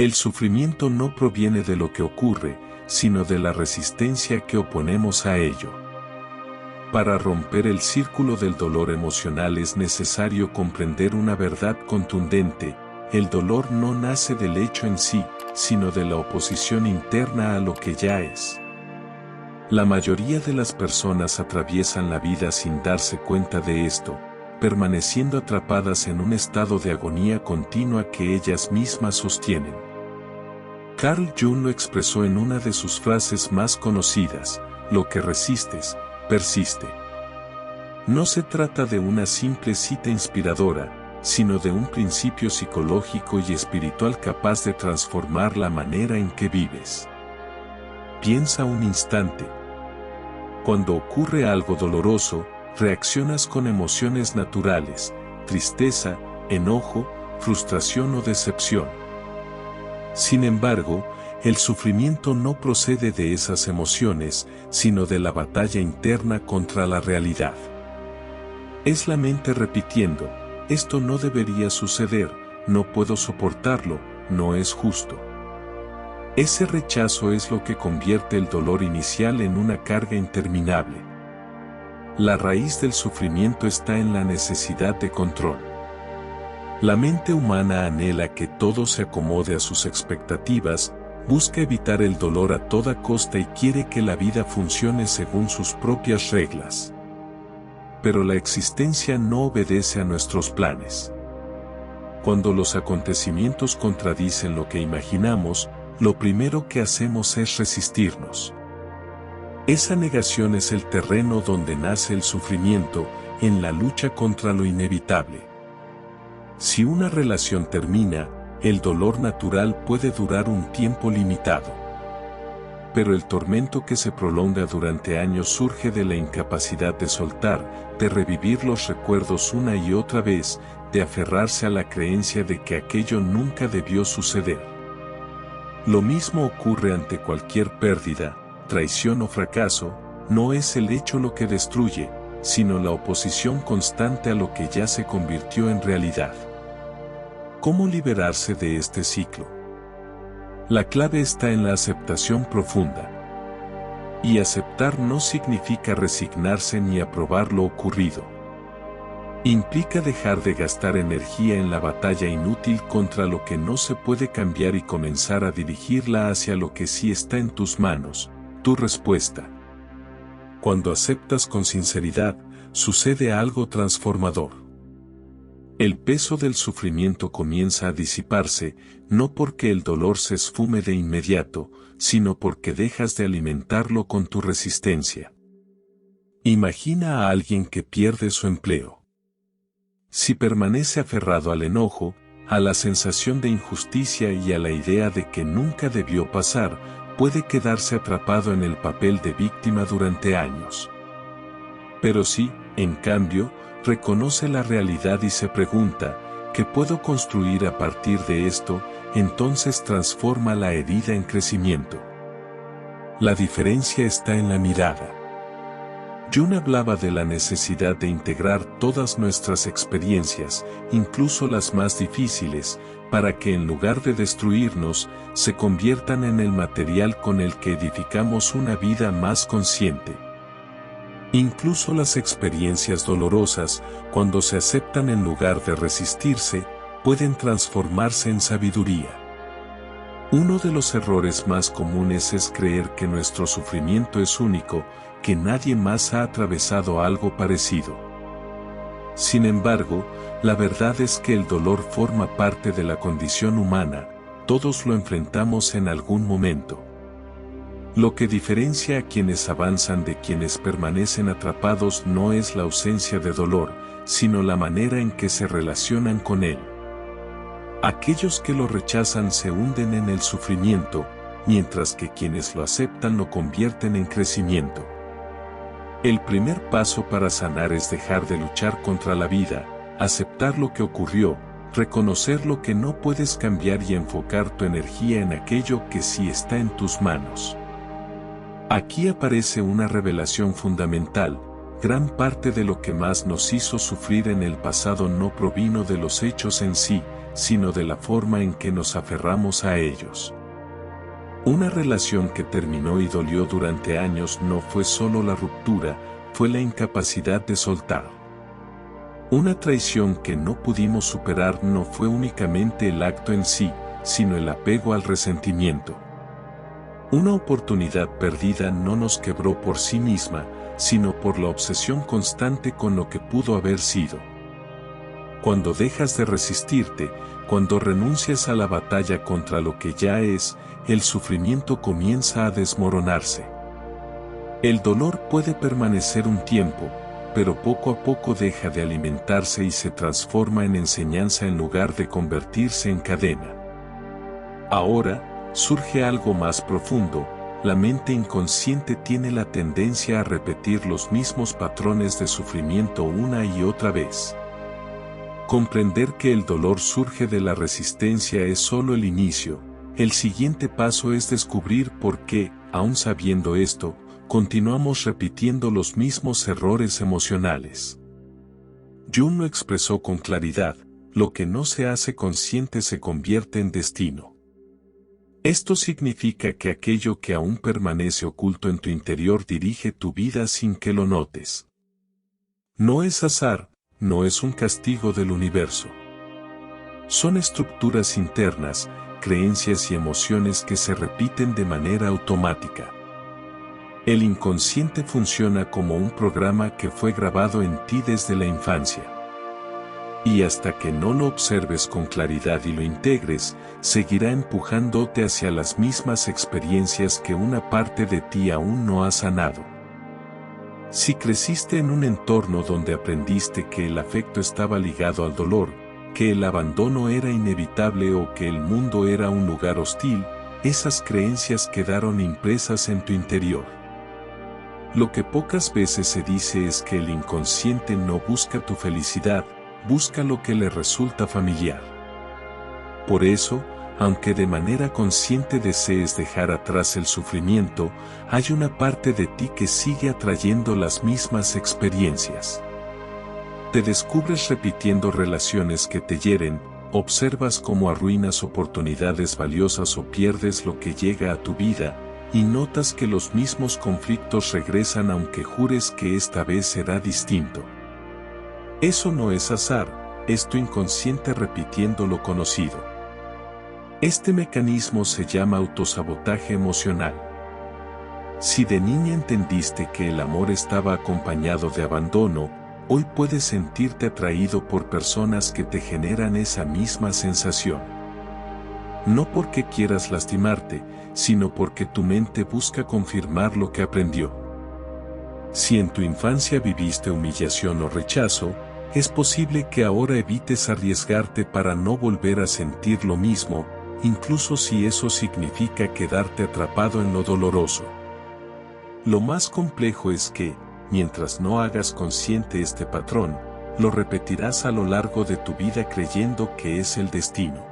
El sufrimiento no proviene de lo que ocurre, sino de la resistencia que oponemos a ello. Para romper el círculo del dolor emocional es necesario comprender una verdad contundente: el dolor no nace del hecho en sí, sino de la oposición interna a lo que ya es. La mayoría de las personas atraviesan la vida sin darse cuenta de esto, permaneciendo atrapadas en un estado de agonía continua que ellas mismas sostienen. Carl Jung lo expresó en una de sus frases más conocidas: lo que resistes, persiste. No se trata de una simple cita inspiradora, sino de un principio psicológico y espiritual capaz de transformar la manera en que vives. Piensa un instante. Cuando ocurre algo doloroso, reaccionas con emociones naturales: tristeza, enojo, frustración o decepción. Sin embargo, el sufrimiento no procede de esas emociones, sino de la batalla interna contra la realidad. Es la mente repitiendo: esto no debería suceder, no puedo soportarlo, no es justo. Ese rechazo es lo que convierte el dolor inicial en una carga interminable. La raíz del sufrimiento está en la necesidad de control. La mente humana anhela que todo se acomode a sus expectativas, busca evitar el dolor a toda costa y quiere que la vida funcione según sus propias reglas. Pero la existencia no obedece a nuestros planes. Cuando los acontecimientos contradicen lo que imaginamos, lo primero que hacemos es resistirnos. Esa negación es el terreno donde nace el sufrimiento, en la lucha contra lo inevitable. Si una relación termina, el dolor natural puede durar un tiempo limitado. Pero el tormento que se prolonga durante años surge de la incapacidad de soltar, de revivir los recuerdos una y otra vez, de aferrarse a la creencia de que aquello nunca debió suceder. Lo mismo ocurre ante cualquier pérdida, traición o fracaso. No es el hecho lo que destruye, sino la oposición constante a lo que ya se convirtió en realidad. ¿Cómo liberarse de este ciclo? La clave está en la aceptación profunda. Y aceptar no significa resignarse ni aprobar lo ocurrido. Implica dejar de gastar energía en la batalla inútil contra lo que no se puede cambiar y comenzar a dirigirla hacia lo que sí está en tus manos, tu respuesta. Cuando aceptas con sinceridad, sucede algo transformador. El peso del sufrimiento comienza a disiparse, no porque el dolor se esfume de inmediato, sino porque dejas de alimentarlo con tu resistencia. Imagina a alguien que pierde su empleo. Si permanece aferrado al enojo, a la sensación de injusticia y a la idea de que nunca debió pasar, puede quedarse atrapado en el papel de víctima durante años. Pero si, en cambio, reconoce la realidad y se pregunta: ¿qué puedo construir a partir de esto?, entonces transforma la herida en crecimiento. La diferencia está en la mirada. Jung hablaba de la necesidad de integrar todas nuestras experiencias, incluso las más difíciles, para que en lugar de destruirnos, se conviertan en el material con el que edificamos una vida más consciente. Incluso las experiencias dolorosas, cuando se aceptan en lugar de resistirse, pueden transformarse en sabiduría. Uno de los errores más comunes es creer que nuestro sufrimiento es único, que nadie más ha atravesado algo parecido. Sin embargo, la verdad es que el dolor forma parte de la condición humana, todos lo enfrentamos en algún momento. Lo que diferencia a quienes avanzan de quienes permanecen atrapados no es la ausencia de dolor, sino la manera en que se relacionan con él. Aquellos que lo rechazan se hunden en el sufrimiento, mientras que quienes lo aceptan lo convierten en crecimiento. El primer paso para sanar es dejar de luchar contra la vida, aceptar lo que ocurrió, reconocer lo que no puedes cambiar y enfocar tu energía en aquello que sí está en tus manos. Aquí aparece una revelación fundamental: gran parte de lo que más nos hizo sufrir en el pasado no provino de los hechos en sí, sino de la forma en que nos aferramos a ellos. Una relación que terminó y dolió durante años no fue solo la ruptura, fue la incapacidad de soltar. Una traición que no pudimos superar no fue únicamente el acto en sí, sino el apego al resentimiento. Una oportunidad perdida no nos quebró por sí misma, sino por la obsesión constante con lo que pudo haber sido. Cuando dejas de resistirte, cuando renuncias a la batalla contra lo que ya es, el sufrimiento comienza a desmoronarse. El dolor puede permanecer un tiempo, pero poco a poco deja de alimentarse y se transforma en enseñanza en lugar de convertirse en cadena. Ahora, surge algo más profundo. La mente inconsciente tiene la tendencia a repetir los mismos patrones de sufrimiento una y otra vez. Comprender que el dolor surge de la resistencia es solo el inicio. El siguiente paso es descubrir por qué, aun sabiendo esto, continuamos repitiendo los mismos errores emocionales. Jung lo expresó con claridad: lo que no se hace consciente se convierte en destino. Esto significa que aquello que aún permanece oculto en tu interior dirige tu vida sin que lo notes. No es azar, no es un castigo del universo. Son estructuras internas, creencias y emociones que se repiten de manera automática. El inconsciente funciona como un programa que fue grabado en ti desde la infancia. Y hasta que no lo observes con claridad y lo integres, seguirá empujándote hacia las mismas experiencias que una parte de ti aún no ha sanado. Si creciste en un entorno donde aprendiste que el afecto estaba ligado al dolor, que el abandono era inevitable o que el mundo era un lugar hostil, esas creencias quedaron impresas en tu interior. Lo que pocas veces se dice es que el inconsciente no busca tu felicidad, busca lo que le resulta familiar. Por eso, aunque de manera consciente desees dejar atrás el sufrimiento, hay una parte de ti que sigue atrayendo las mismas experiencias. Te descubres repitiendo relaciones que te hieren, observas cómo arruinas oportunidades valiosas o pierdes lo que llega a tu vida, y notas que los mismos conflictos regresan aunque jures que esta vez será distinto. Eso no es azar, es tu inconsciente repitiendo lo conocido. Este mecanismo se llama autosabotaje emocional. Si de niña entendiste que el amor estaba acompañado de abandono, hoy puedes sentirte atraído por personas que te generan esa misma sensación. No porque quieras lastimarte, sino porque tu mente busca confirmar lo que aprendió. Si en tu infancia viviste humillación o rechazo, es posible que ahora evites arriesgarte para no volver a sentir lo mismo, incluso si eso significa quedarte atrapado en lo doloroso. Lo más complejo es que, mientras no hagas consciente este patrón, lo repetirás a lo largo de tu vida creyendo que es el destino.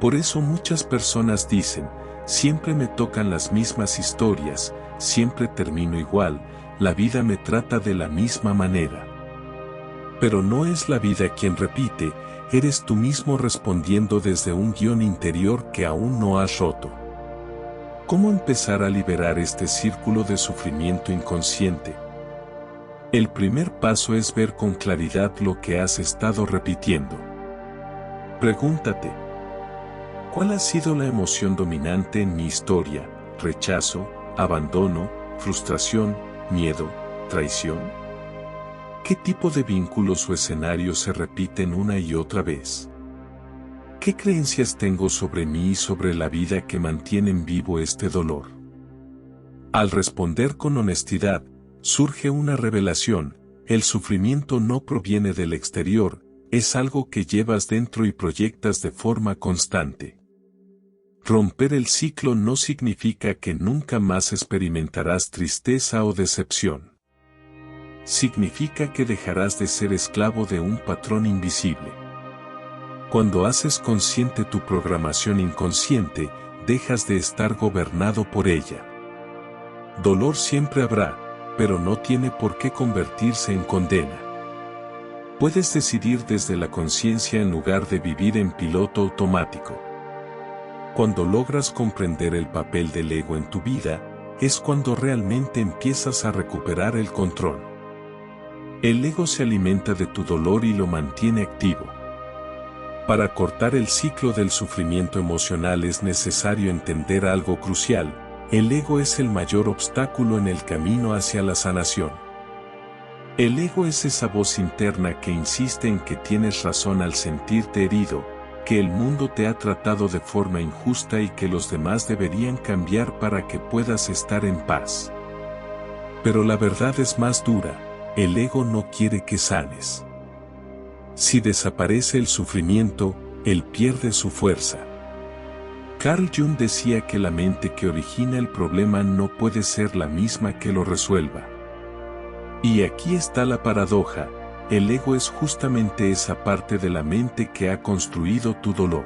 Por eso muchas personas dicen: siempre me tocan las mismas historias, siempre termino igual, la vida me trata de la misma manera. Pero no es la vida quien repite, eres tú mismo respondiendo desde un guión interior que aún no has roto. ¿Cómo empezar a liberar este círculo de sufrimiento inconsciente? El primer paso es ver con claridad lo que has estado repitiendo. Pregúntate: ¿cuál ha sido la emoción dominante en mi historia? ¿Rechazo, abandono, frustración, miedo, traición? ¿Qué tipo de vínculos o escenarios se repiten una y otra vez? ¿Qué creencias tengo sobre mí y sobre la vida que mantienen vivo este dolor? Al responder con honestidad, surge una revelación: el sufrimiento no proviene del exterior, es algo que llevas dentro y proyectas de forma constante. Romper el ciclo no significa que nunca más experimentarás tristeza o decepción. Significa que dejarás de ser esclavo de un patrón invisible. Cuando haces consciente tu programación inconsciente, dejas de estar gobernado por ella. Dolor siempre habrá, pero no tiene por qué convertirse en condena. Puedes decidir desde la conciencia en lugar de vivir en piloto automático. Cuando logras comprender el papel del ego en tu vida, es cuando realmente empiezas a recuperar el control. El ego se alimenta de tu dolor y lo mantiene activo. Para cortar el ciclo del sufrimiento emocional es necesario entender algo crucial: el ego es el mayor obstáculo en el camino hacia la sanación. El ego es esa voz interna que insiste en que tienes razón al sentirte herido, que el mundo te ha tratado de forma injusta y que los demás deberían cambiar para que puedas estar en paz. Pero la verdad es más dura: el ego no quiere que sanes. Si desaparece el sufrimiento, él pierde su fuerza. Carl Jung decía que la mente que origina el problema no puede ser la misma que lo resuelva. Y aquí está la paradoja: el ego es justamente esa parte de la mente que ha construido tu dolor.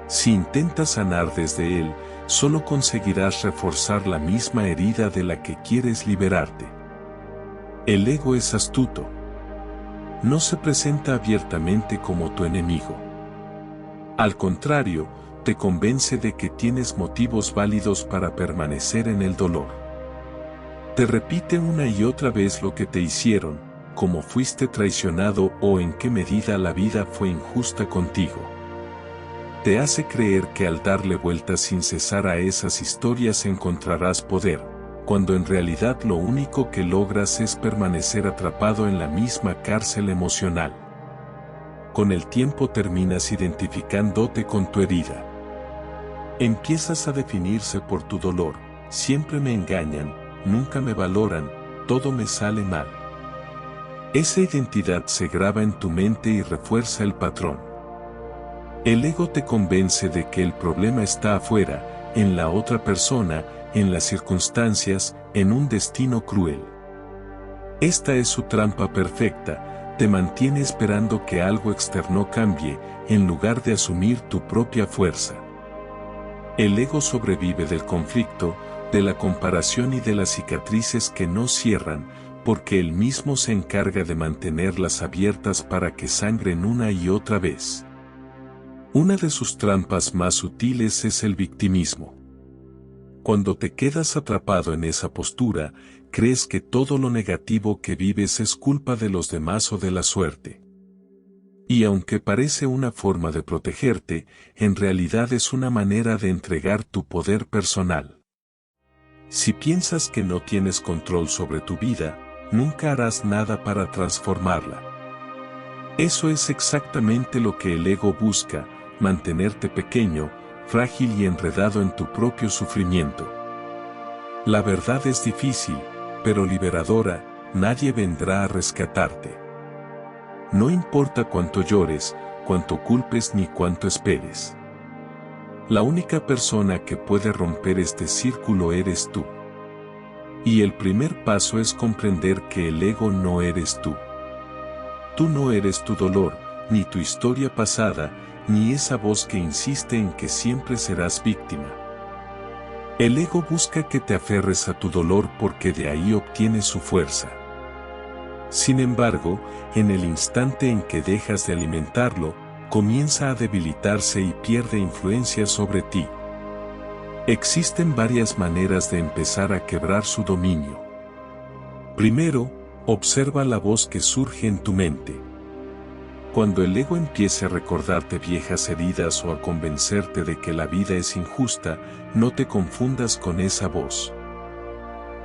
Si intentas sanar desde él, solo conseguirás reforzar la misma herida de la que quieres liberarte. El ego es astuto. No se presenta abiertamente como tu enemigo. Al contrario, te convence de que tienes motivos válidos para permanecer en el dolor. Te repite una y otra vez lo que te hicieron, cómo fuiste traicionado o en qué medida la vida fue injusta contigo. Te hace creer que al darle vueltas sin cesar a esas historias encontrarás poder, cuando en realidad lo único que logras es permanecer atrapado en la misma cárcel emocional. Con el tiempo terminas identificándote con tu herida. Empiezas a definirse por tu dolor: siempre me engañan, nunca me valoran, todo me sale mal. Esa identidad se graba en tu mente y refuerza el patrón. El ego te convence de que el problema está afuera, en la otra persona, en las circunstancias, en un destino cruel. Esta es su trampa perfecta: te mantiene esperando que algo externo cambie, en lugar de asumir tu propia fuerza. El ego sobrevive del conflicto, de la comparación y de las cicatrices que no cierran, porque él mismo se encarga de mantenerlas abiertas para que sangren una y otra vez. Una de sus trampas más sutiles es el victimismo. Cuando te quedas atrapado en esa postura, crees que todo lo negativo que vives es culpa de los demás o de la suerte. Y aunque parece una forma de protegerte, en realidad es una manera de entregar tu poder personal. Si piensas que no tienes control sobre tu vida, nunca harás nada para transformarla. Eso es exactamente lo que el ego busca: mantenerte pequeño, frágil y enredado en tu propio sufrimiento. La verdad es difícil, pero liberadora: nadie vendrá a rescatarte. No importa cuánto llores, cuánto culpes ni cuánto esperes. La única persona que puede romper este círculo eres tú. Y el primer paso es comprender que el ego no eres tú. Tú no eres tu dolor, ni tu historia pasada, ni esa voz que insiste en que siempre serás víctima. El ego busca que te aferres a tu dolor porque de ahí obtienes su fuerza. Sin embargo, en el instante en que dejas de alimentarlo, comienza a debilitarse y pierde influencia sobre ti. Existen varias maneras de empezar a quebrar su dominio. Primero, observa la voz que surge en tu mente. Cuando el ego empiece a recordarte viejas heridas o a convencerte de que la vida es injusta, no te confundas con esa voz.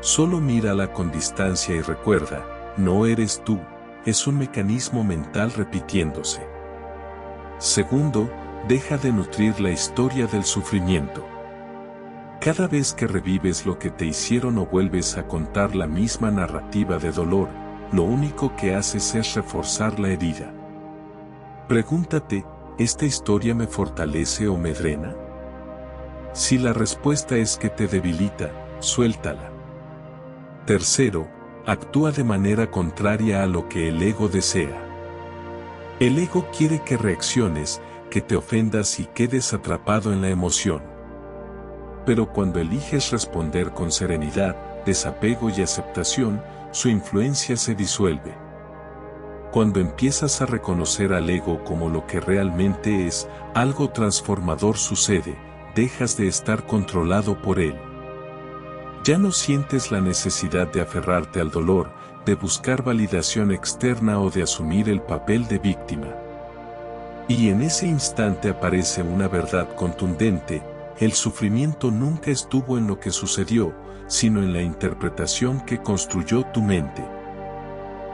Solo mírala con distancia y recuerda: no eres tú, es un mecanismo mental repitiéndose. Segundo, deja de nutrir la historia del sufrimiento. Cada vez que revives lo que te hicieron o vuelves a contar la misma narrativa de dolor, lo único que haces es reforzar la herida. Pregúntate: ¿esta historia me fortalece o me drena? Si la respuesta es que te debilita, suéltala. Tercero, actúa de manera contraria a lo que el ego desea. El ego quiere que reacciones, que te ofendas y quedes atrapado en la emoción. Pero cuando eliges responder con serenidad, desapego y aceptación, su influencia se disuelve. Cuando empiezas a reconocer al ego como lo que realmente es, algo transformador sucede, dejas de estar controlado por él. Ya no sientes la necesidad de aferrarte al dolor, de buscar validación externa o de asumir el papel de víctima. Y en ese instante aparece una verdad contundente: el sufrimiento nunca estuvo en lo que sucedió, sino en la interpretación que construyó tu mente.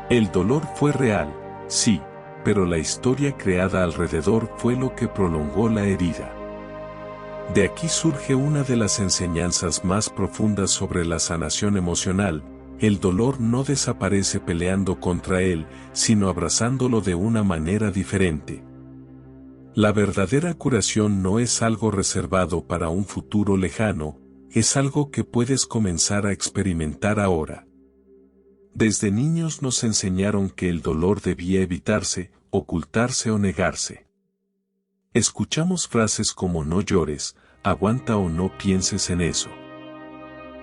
El dolor fue real, sí, pero la historia creada alrededor fue lo que prolongó la herida. De aquí surge una de las enseñanzas más profundas sobre la sanación emocional: el dolor no desaparece peleando contra él, sino abrazándolo de una manera diferente. La verdadera curación no es algo reservado para un futuro lejano, es algo que puedes comenzar a experimentar ahora. Desde niños nos enseñaron que el dolor debía evitarse, ocultarse o negarse. Escuchamos frases como no llores, aguanta o no pienses en eso.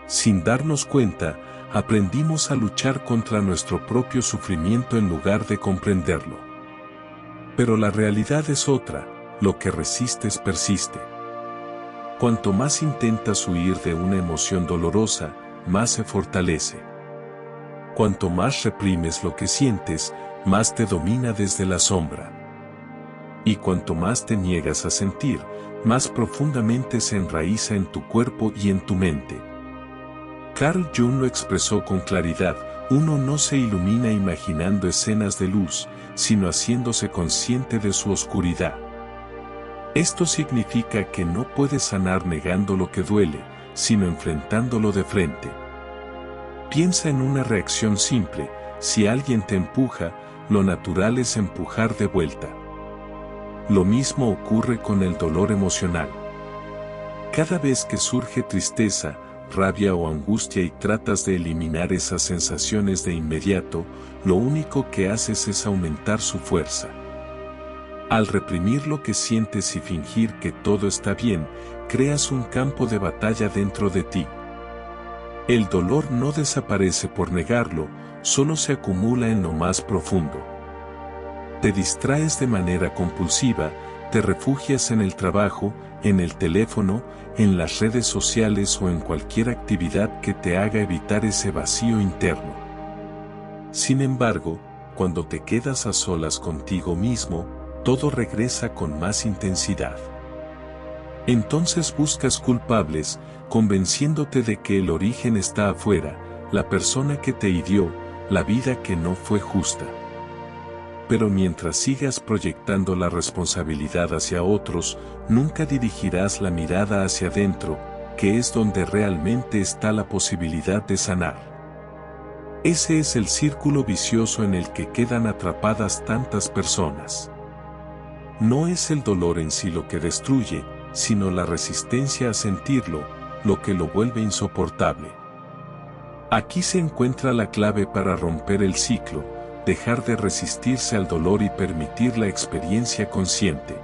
Sin darnos cuenta, aprendimos a luchar contra nuestro propio sufrimiento en lugar de comprenderlo. Pero la realidad es otra: lo que resistes persiste. Cuanto más intentas huir de una emoción dolorosa, más se fortalece. Cuanto más reprimes lo que sientes, más te domina desde la sombra. Y cuanto más te niegas a sentir, más profundamente se enraiza en tu cuerpo y en tu mente. Carl Jung lo expresó con claridad: uno no se ilumina imaginando escenas de luz, sino haciéndose consciente de su oscuridad. Esto significa que no puedes sanar negando lo que duele, sino enfrentándolo de frente. Piensa en una reacción simple: si alguien te empuja, lo natural es empujar de vuelta. Lo mismo ocurre con el dolor emocional. Cada vez que surge tristeza, rabia o angustia y tratas de eliminar esas sensaciones de inmediato, lo único que haces es aumentar su fuerza. Al reprimir lo que sientes y fingir que todo está bien, creas un campo de batalla dentro de ti. El dolor no desaparece por negarlo, solo se acumula en lo más profundo. Te distraes de manera compulsiva, te refugias en el trabajo, en el teléfono, en las redes sociales o en cualquier actividad que te haga evitar ese vacío interno. Sin embargo, cuando te quedas a solas contigo mismo, todo regresa con más intensidad. Entonces buscas culpables, convenciéndote de que el origen está afuera, la persona que te hirió, la vida que no fue justa. Pero mientras sigas proyectando la responsabilidad hacia otros, nunca dirigirás la mirada hacia adentro, que es donde realmente está la posibilidad de sanar. Ese es el círculo vicioso en el que quedan atrapadas tantas personas. No es el dolor en sí lo que destruye, sino la resistencia a sentirlo, lo que lo vuelve insoportable. Aquí se encuentra la clave para romper el ciclo: dejar de resistirse al dolor y permitir la experiencia consciente.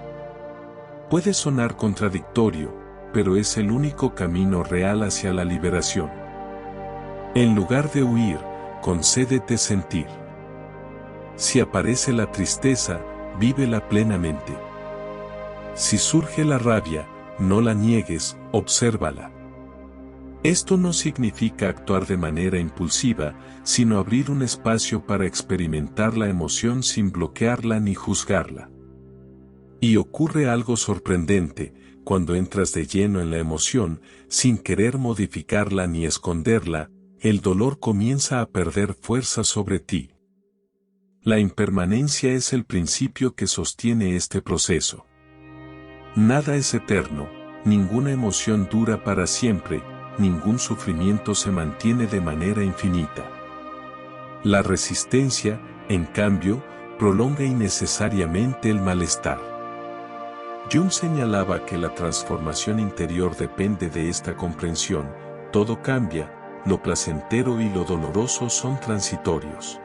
Puede sonar contradictorio, pero es el único camino real hacia la liberación. En lugar de huir, concédete sentir. Si aparece la tristeza, vívela plenamente. Si surge la rabia, no la niegues, obsérvala. Esto no significa actuar de manera impulsiva, sino abrir un espacio para experimentar la emoción sin bloquearla ni juzgarla. Y ocurre algo sorprendente: cuando entras de lleno en la emoción, sin querer modificarla ni esconderla, el dolor comienza a perder fuerza sobre ti. La impermanencia es el principio que sostiene este proceso. Nada es eterno, ninguna emoción dura para siempre, ningún sufrimiento se mantiene de manera infinita. La resistencia, en cambio, prolonga innecesariamente el malestar. Jung señalaba que la transformación interior depende de esta comprensión: todo cambia, lo placentero y lo doloroso son transitorios.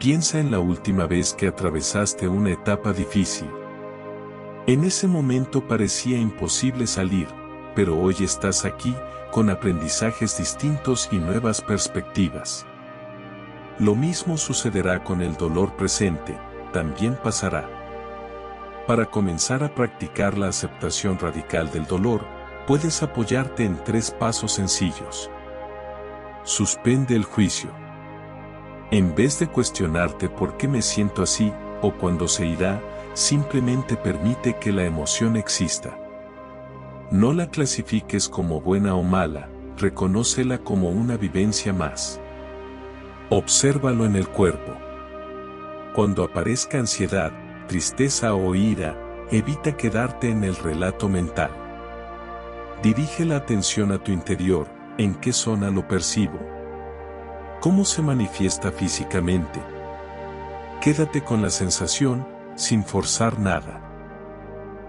Piensa en la última vez que atravesaste una etapa difícil. En ese momento parecía imposible salir, pero hoy estás aquí, con aprendizajes distintos y nuevas perspectivas. Lo mismo sucederá con el dolor presente, también pasará. Para comenzar a practicar la aceptación radical del dolor, puedes apoyarte en 3 pasos sencillos. Suspende el juicio. En vez de cuestionarte por qué me siento así, o cuándo se irá, simplemente permite que la emoción exista. No la clasifiques como buena o mala, reconócela como una vivencia más. Obsérvalo en el cuerpo. Cuando aparezca ansiedad, tristeza o ira, evita quedarte en el relato mental. Dirige la atención a tu interior, ¿en qué zona lo percibo? ¿Cómo se manifiesta físicamente? Quédate con la sensación, sin forzar nada.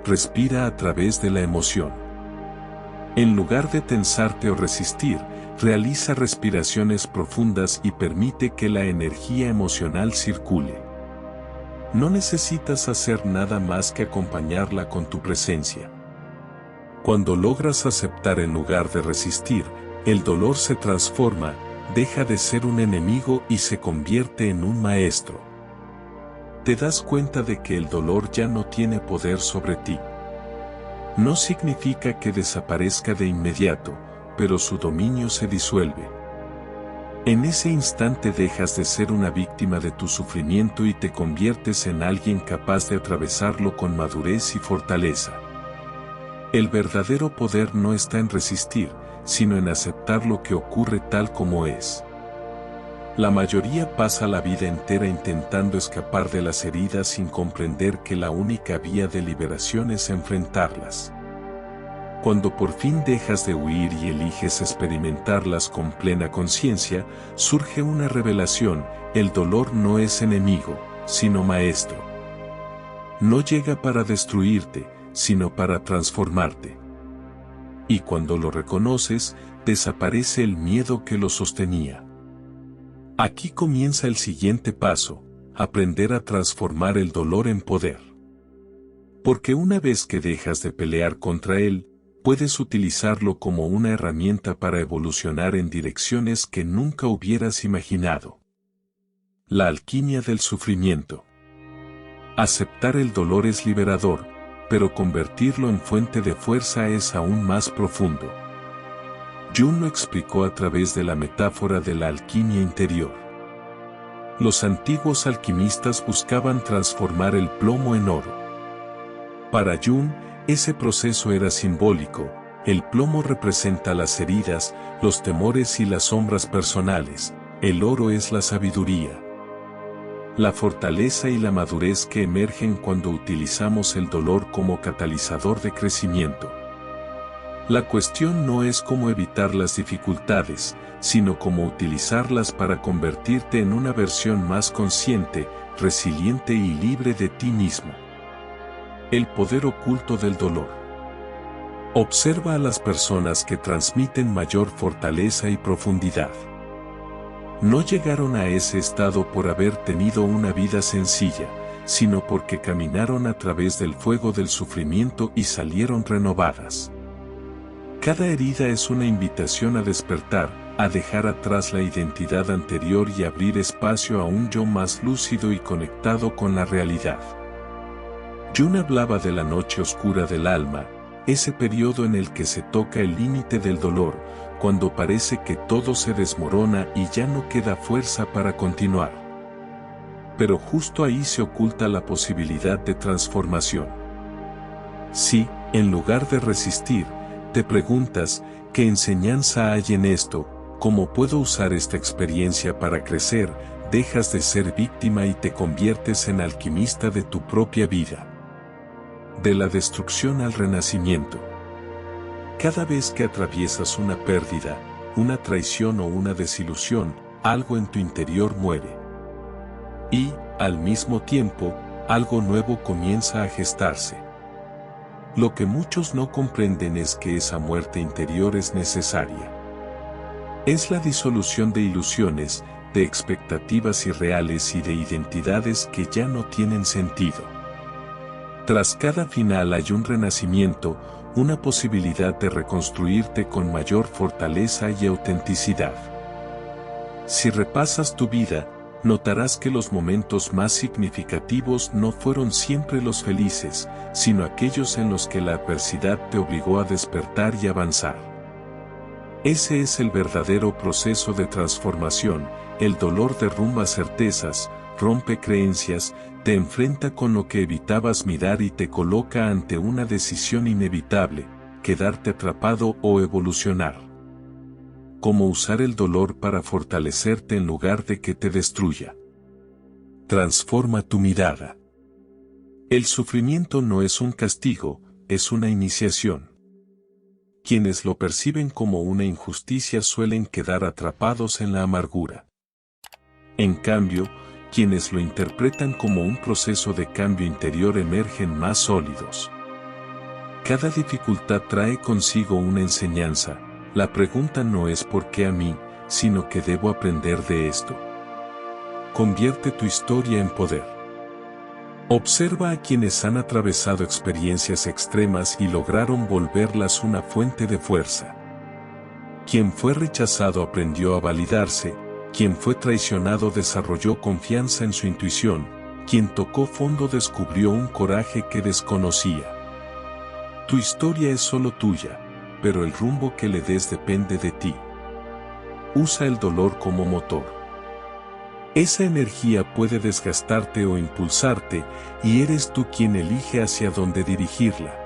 Respira a través de la emoción. En lugar de tensarte o resistir, realiza respiraciones profundas y permite que la energía emocional circule. No necesitas hacer nada más que acompañarla con tu presencia. Cuando logras aceptar en lugar de resistir, el dolor se transforma, deja de ser un enemigo y se convierte en un maestro. Te das cuenta de que el dolor ya no tiene poder sobre ti. No significa que desaparezca de inmediato, pero su dominio se disuelve. En ese instante dejas de ser una víctima de tu sufrimiento y te conviertes en alguien capaz de atravesarlo con madurez y fortaleza. El verdadero poder no está en resistir, sino en aceptar lo que ocurre tal como es. La mayoría pasa la vida entera intentando escapar de las heridas sin comprender que la única vía de liberación es enfrentarlas. Cuando por fin dejas de huir y eliges experimentarlas con plena conciencia, surge una revelación: el dolor no es enemigo, sino maestro. No llega para destruirte, sino para transformarte. Y cuando lo reconoces, desaparece el miedo que lo sostenía. Aquí comienza el siguiente paso: aprender a transformar el dolor en poder. Porque una vez que dejas de pelear contra él, puedes utilizarlo como una herramienta para evolucionar en direcciones que nunca hubieras imaginado. La alquimia del sufrimiento. Aceptar el dolor es liberador, pero convertirlo en fuente de fuerza es aún más profundo. Jung lo explicó a través de la metáfora de la alquimia interior. Los antiguos alquimistas buscaban transformar el plomo en oro. Para Jung, ese proceso era simbólico: el plomo representa las heridas, los temores y las sombras personales, el oro es la sabiduría, la fortaleza y la madurez que emergen cuando utilizamos el dolor como catalizador de crecimiento. La cuestión no es cómo evitar las dificultades, sino cómo utilizarlas para convertirte en una versión más consciente, resiliente y libre de ti mismo. El poder oculto del dolor. Observa a las personas que transmiten mayor fortaleza y profundidad. No llegaron a ese estado por haber tenido una vida sencilla, sino porque caminaron a través del fuego del sufrimiento y salieron renovadas. Cada herida es una invitación a despertar, a dejar atrás la identidad anterior y abrir espacio a un yo más lúcido y conectado con la realidad. Jung hablaba de la noche oscura del alma, ese periodo en el que se toca el límite del dolor, cuando parece que todo se desmorona y ya no queda fuerza para continuar. Pero justo ahí se oculta la posibilidad de transformación. Si, en lugar de resistir, te preguntas, ¿qué enseñanza hay en esto? ¿Cómo puedo usar esta experiencia para crecer? Dejas de ser víctima y te conviertes en alquimista de tu propia vida. De la destrucción al renacimiento. Cada vez que atraviesas una pérdida, una traición o una desilusión, algo en tu interior muere. Y, al mismo tiempo, algo nuevo comienza a gestarse. Lo que muchos no comprenden es que esa muerte interior es necesaria. Es la disolución de ilusiones, de expectativas irreales y de identidades que ya no tienen sentido. Tras cada final hay un renacimiento, una posibilidad de reconstruirte con mayor fortaleza y autenticidad. Si repasas tu vida, notarás que los momentos más significativos no fueron siempre los felices, sino aquellos en los que la adversidad te obligó a despertar y avanzar. Ese es el verdadero proceso de transformación. El dolor derrumba certezas, rompe creencias, te enfrenta con lo que evitabas mirar y te coloca ante una decisión inevitable: quedarte atrapado o evolucionar. Cómo usar el dolor para fortalecerte en lugar de que te destruya. Transforma tu mirada. El sufrimiento no es un castigo, es una iniciación. Quienes lo perciben como una injusticia suelen quedar atrapados en la amargura. En cambio, quienes lo interpretan como un proceso de cambio interior emergen más sólidos. Cada dificultad trae consigo una enseñanza. La pregunta no es ¿por qué a mí?, sino ¿qué debo aprender de esto? Convierte tu historia en poder. Observa a quienes han atravesado experiencias extremas y lograron volverlas una fuente de fuerza. Quien fue rechazado aprendió a validarse, quien fue traicionado desarrolló confianza en su intuición, quien tocó fondo descubrió un coraje que desconocía. Tu historia es solo tuya, pero el rumbo que le des depende de ti. Usa el dolor como motor. Esa energía puede desgastarte o impulsarte, y eres tú quien elige hacia dónde dirigirla.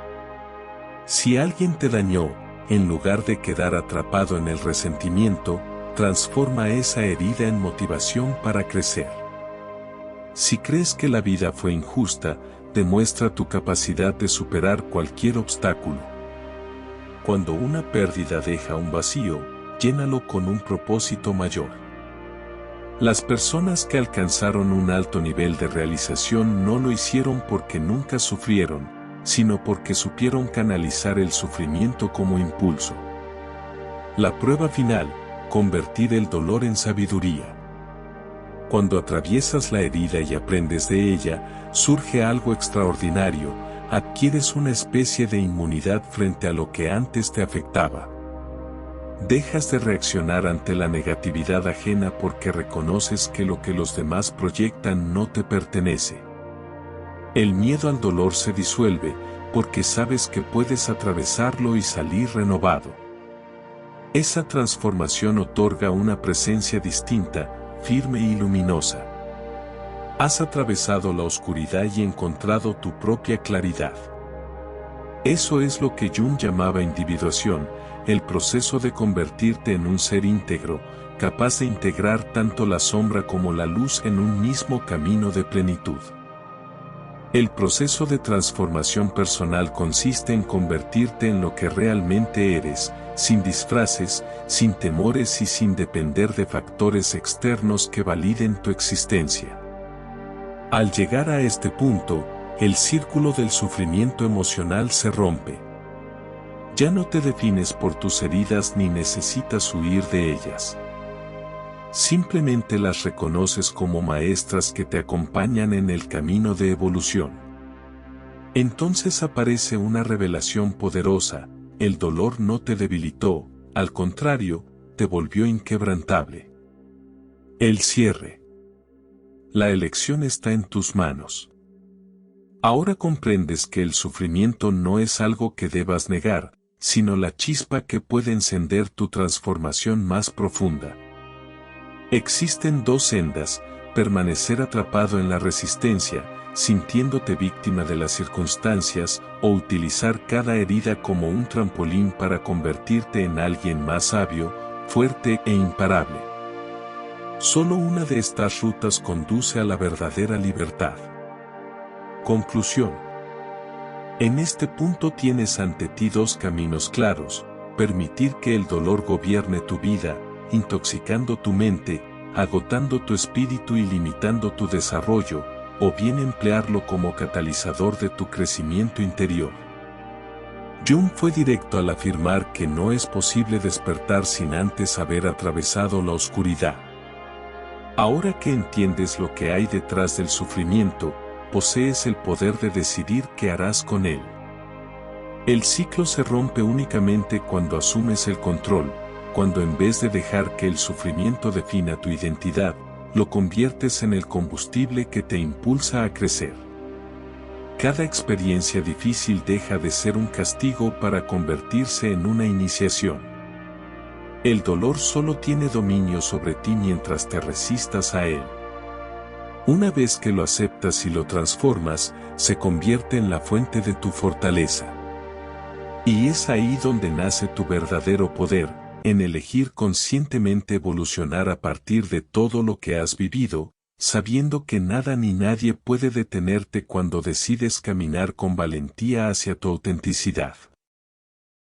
Si alguien te dañó, en lugar de quedar atrapado en el resentimiento, transforma esa herida en motivación para crecer. Si crees que la vida fue injusta, demuestra tu capacidad de superar cualquier obstáculo. Cuando una pérdida deja un vacío, llénalo con un propósito mayor. Las personas que alcanzaron un alto nivel de realización no lo hicieron porque nunca sufrieron, sino porque supieron canalizar el sufrimiento como impulso. La prueba final: convertir el dolor en sabiduría. Cuando atraviesas la herida y aprendes de ella, surge algo extraordinario: adquieres una especie de inmunidad frente a lo que antes te afectaba. Dejas de reaccionar ante la negatividad ajena porque reconoces que lo que los demás proyectan no te pertenece. El miedo al dolor se disuelve porque sabes que puedes atravesarlo y salir renovado. Esa transformación otorga una presencia distinta, firme y luminosa. Has atravesado la oscuridad y encontrado tu propia claridad. Eso es lo que Jung llamaba individuación, el proceso de convertirte en un ser íntegro, capaz de integrar tanto la sombra como la luz en un mismo camino de plenitud. El proceso de transformación personal consiste en convertirte en lo que realmente eres, sin disfraces, sin temores y sin depender de factores externos que validen tu existencia. Al llegar a este punto, el círculo del sufrimiento emocional se rompe. Ya no te defines por tus heridas ni necesitas huir de ellas. Simplemente las reconoces como maestras que te acompañan en el camino de evolución. Entonces aparece una revelación poderosa: el dolor no te debilitó, al contrario, te volvió inquebrantable. El cierre. La elección está en tus manos. Ahora comprendes que el sufrimiento no es algo que debas negar, sino la chispa que puede encender tu transformación más profunda. Existen dos sendas: permanecer atrapado en la resistencia, sintiéndote víctima de las circunstancias, o utilizar cada herida como un trampolín para convertirte en alguien más sabio, fuerte e imparable. Solo una de estas rutas conduce a la verdadera libertad. Conclusión. En este punto tienes ante ti dos caminos claros: permitir que el dolor gobierne tu vida, intoxicando tu mente, agotando tu espíritu y limitando tu desarrollo, o bien emplearlo como catalizador de tu crecimiento interior. Jung fue directo al afirmar que no es posible despertar sin antes haber atravesado la oscuridad. Ahora que entiendes lo que hay detrás del sufrimiento, posees el poder de decidir qué harás con él. El ciclo se rompe únicamente cuando asumes el control, cuando en vez de dejar que el sufrimiento defina tu identidad, lo conviertes en el combustible que te impulsa a crecer. Cada experiencia difícil deja de ser un castigo para convertirse en una iniciación. El dolor solo tiene dominio sobre ti mientras te resistas a él. Una vez que lo aceptas y lo transformas, se convierte en la fuente de tu fortaleza. Y es ahí donde nace tu verdadero poder, en elegir conscientemente evolucionar a partir de todo lo que has vivido, sabiendo que nada ni nadie puede detenerte cuando decides caminar con valentía hacia tu autenticidad.